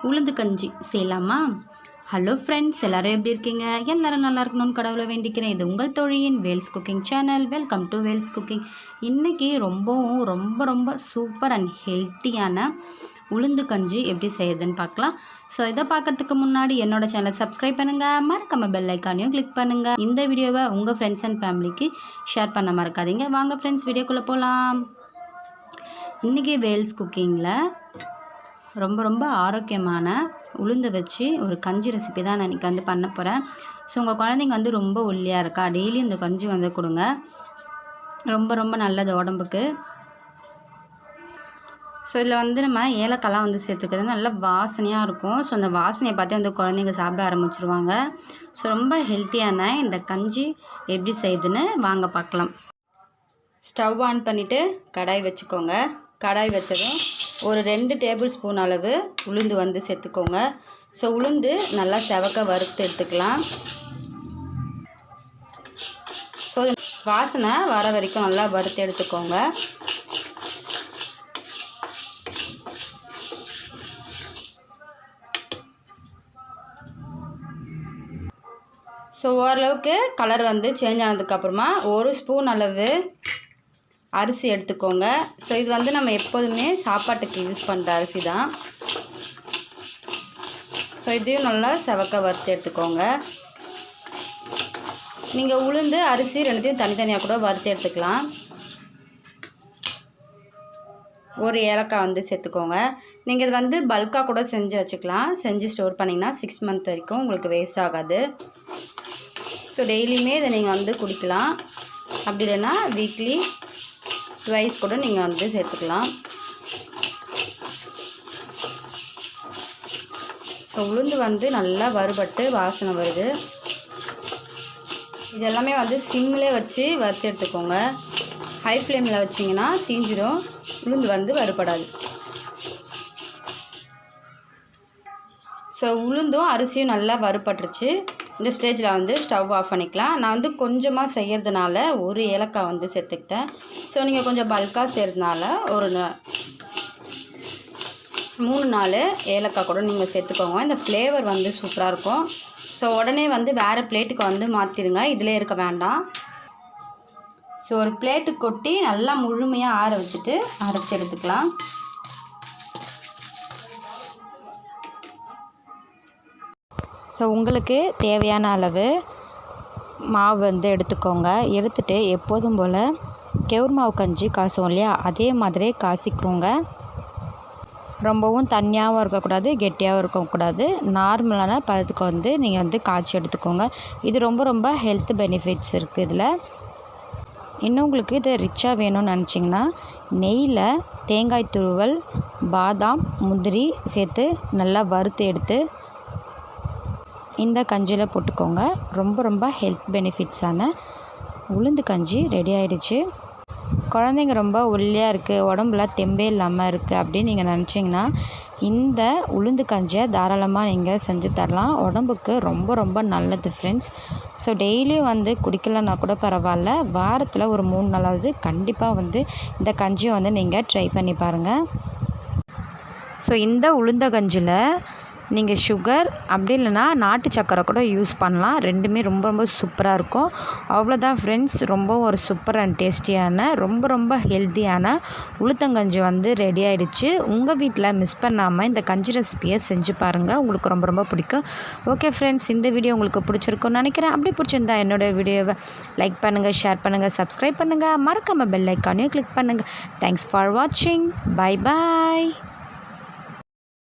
உளுந்து கஞ்சி செய்யலாமா? ஹலோ ஃப்ரெண்ட்ஸ், எல்லோரும் எப்படி இருக்கீங்க? எல்லோரும் நல்லா இருக்கணும்னு கடவுளை வேண்டிக்கிறேன். இது உங்கள் தோழியின் Vels cooking channel. Welcome to Vels cooking. இன்றைக்கி ரொம்ப ரொம்ப சூப்பர் அண்ட் ஹெல்த்தியான உளுந்து கஞ்சி எப்படி செய்யுதுன்னு பார்க்கலாம். ஸோ இதை பார்க்குறதுக்கு முன்னாடி என்னோடய சேனலை சப்ஸ்கிரைப் பண்ணுங்கள், மறக்காம பெல் ஐக்கானையும் கிளிக் பண்ணுங்கள். இந்த வீடியோவை உங்கள் ஃப்ரெண்ட்ஸ் அண்ட் ஃபேமிலிக்கு ஷேர் பண்ண மறக்காதீங்க. வாங்க ஃப்ரெண்ட்ஸ், வீடியோக்குள்ளே போகலாம். இன்றைக்கி வேல்ஸ் குக்கிங்கில் ரொம்ப ஆரோக்கியமான உளுந்து வச்சு ஒரு கஞ்சி ரெசிபி தான் நான் இன்றைக்கி பண்ண போகிறேன். ஸோ உங்கள் குழந்தைங்க ரொம்ப ஒல்லியாக இருக்கா, டெய்லி இந்த கஞ்சி கொடுங்க. ரொம்ப நல்லது உடம்புக்கு. ஸோ இதில் நம்ம ஏலக்காய்லாம் சேர்த்துக்கிறது நல்லா வாசனையாக இருக்கும். ஸோ அந்த வாசனையை பார்த்து அந்த குழந்தைங்க சாப்பிட ஆரம்பிச்சிருவாங்க. ஸோ ரொம்ப ஹெல்த்தியான இந்த கஞ்சி எப்படி செய்யுதுன்னு வாங்க பார்க்கலாம். ஸ்டவ் ஆன் பண்ணிவிட்டு கடாய் வச்சுக்கோங்க. கடாய் வச்சதும் ஒரு 2 டேபிள் ஸ்பூன் அளவு உளுந்து சேர்த்துக்கோங்க. ஸோ உளுந்து நல்லா செவக்க வறுத்து எடுத்துக்கலாம். ஸோ வாசனை வர வரைக்கும் நல்லா வறுத்து எடுத்துக்கோங்க. ஸோ ஓரளவுக்கு கலர் சேஞ்ச் ஆனதுக்கப்புறமா 1 ஸ்பூன் அளவு அரிசி எடுத்துக்கோங்க. ஸோ இது நம்ம எப்போதுமே சாப்பாட்டுக்கு யூஸ் பண்ணுற அரிசி தான். ஸோ இதையும் நல்லா செவக்க வறுத்து எடுத்துக்கோங்க. நீங்கள் உளுந்து அரிசி ரெண்டுத்தையும் தனித்தனியாக கூட வறுத்து எடுத்துக்கலாம். ஒரு ஏலக்காய் சேர்த்துக்கோங்க. நீங்கள் இது பல்காக கூட செஞ்சு வச்சுக்கலாம். செஞ்சு ஸ்டோர் பண்ணிங்கன்னா 6 மந்த் வரைக்கும் உங்களுக்கு வேஸ்ட் ஆகாது. ஸோ டெய்லியுமே இதை நீங்கள் குடிக்கலாம். அப்படி இல்லைன்னா வீக்லி ட்வைஸ் கூட நீங்கள் சேர்த்துக்கலாம். ஸோ உளுந்து நல்லா வறுபட்டு வாசனை வருது. இதெல்லாமே சிம்மில் வச்சு வறுத்து எடுத்துக்கோங்க. ஹை ஃப்ளேமில் வச்சிங்கன்னா தீஞ்சிடும், உளுந்து வறுபடாது. ஸோ உளுந்தும் அரிசியும் நல்லா வறுபட்டுருச்சு. இந்த ஸ்டேஜில் ஸ்டவ் ஆஃப் பண்ணிக்கலாம். நான் கொஞ்சமாக செய்கிறதுனால ஒரு ஏலக்காய் சேர்த்துக்கிட்டேன். ஸோ நீங்கள் கொஞ்சம் பல்காக செய்கிறதுனால ஒரு 3-4 ஏலக்காய் கூட நீங்கள் சேர்த்துக்கோங்க. இந்த ஃப்ளேவர் சூப்பராக இருக்கும். ஸோ உடனே வேறு பிளேட்டுக்கு மாற்றிடுங்க, இதிலே இருக்க வேண்டாம். ஸோ ஒரு பிளேட்டுக்கு கொட்டி நல்லா முழுமையாக ஆற வச்சுட்டு அரைச்சி எடுத்துக்கலாம். ஸோ உங்களுக்கு தேவையான அளவு மாவு எடுத்துக்கோங்க. எடுத்துகிட்டு எப்போதும் போல் கெவுரு மாவு கஞ்சி காசுவோம் இல்லையா, அதே மாதிரி காசிக்கோங்க. ரொம்பவும் தண்ணியாகவும் இருக்கக்கூடாது, கெட்டியாகவும் இருக்கக்கூடாது. நார்மலான பதத்துக்கு நீங்கள் காய்ச்சி எடுத்துக்கோங்க. இது ரொம்ப ஹெல்த் பெனிஃபிட்ஸ் இருக்குது இதில். இன்னும் உங்களுக்கு இது ரிச்சாக வேணும்னு நினச்சிங்கன்னா நெய்யில் தேங்காய் துருவல், பாதாம், முந்திரி சேர்த்து நல்லா வறுத்து எடுத்து இந்த கஞ்சியில் போட்டுக்கோங்க. ரொம்ப ஹெல்த் பெனிஃபிட்ஸான உளுந்து கஞ்சி ரெடி ஆகிடுச்சு. குழந்தைங்க ரொம்ப ஒல்லியாக இருக்குது, உடம்புல தெம்பே இல்லாமல் இருக்குது அப்படின்னு நீங்கள் நினச்சிங்கன்னா இந்த உளுந்து கஞ்சியை தாராளமாக நீங்கள் செஞ்சு தரலாம். உடம்புக்கு ரொம்ப நல்லது ஃப்ரெண்ட்ஸ். ஸோ டெய்லியும் குடிக்கலன்னா கூட பரவாயில்ல, வாரத்தில் ஒரு 3 நாளாவது கண்டிப்பாக இந்த கஞ்சியை நீங்கள் ட்ரை பண்ணி பாருங்கள். ஸோ இந்த உளுந்த கஞ்சியில் நீங்கள் சுகர் அப்படி இல்லைனா நாட்டு சக்கரை கூட யூஸ் பண்ணலாம். ரெண்டுமே ரொம்ப சூப்பராக இருக்கும். அவ்வளோதான் ஃப்ரெண்ட்ஸ், ரொம்ப ஒரு சூப்பர் அண்ட் டேஸ்டியான ரொம்ப ஹெல்த்தியான உளுத்தங்கஞ்சி ரெடி ஆகிடுச்சு. உங்கள் வீட்டில் மிஸ் பண்ணாமல் இந்த கஞ்சி ரெசிப்பியை செஞ்சு பாருங்கள், உங்களுக்கு ரொம்ப பிடிக்கும். ஓகே ஃப்ரெண்ட்ஸ், இந்த வீடியோ உங்களுக்கு பிடிச்சிருக்குன்னு நினைக்கிறேன். அப்படி பிடிச்சிருந்தா என்னோடய வீடியோவை லைக் பண்ணுங்கள், ஷேர் பண்ணுங்கள், சப்ஸ்கிரைப் பண்ணுங்கள், மறக்காமல் பெல் ஐக்கானையும் கிளிக் பண்ணுங்கள். தேங்க்ஸ் ஃபார் வாட்சிங். Bye bye.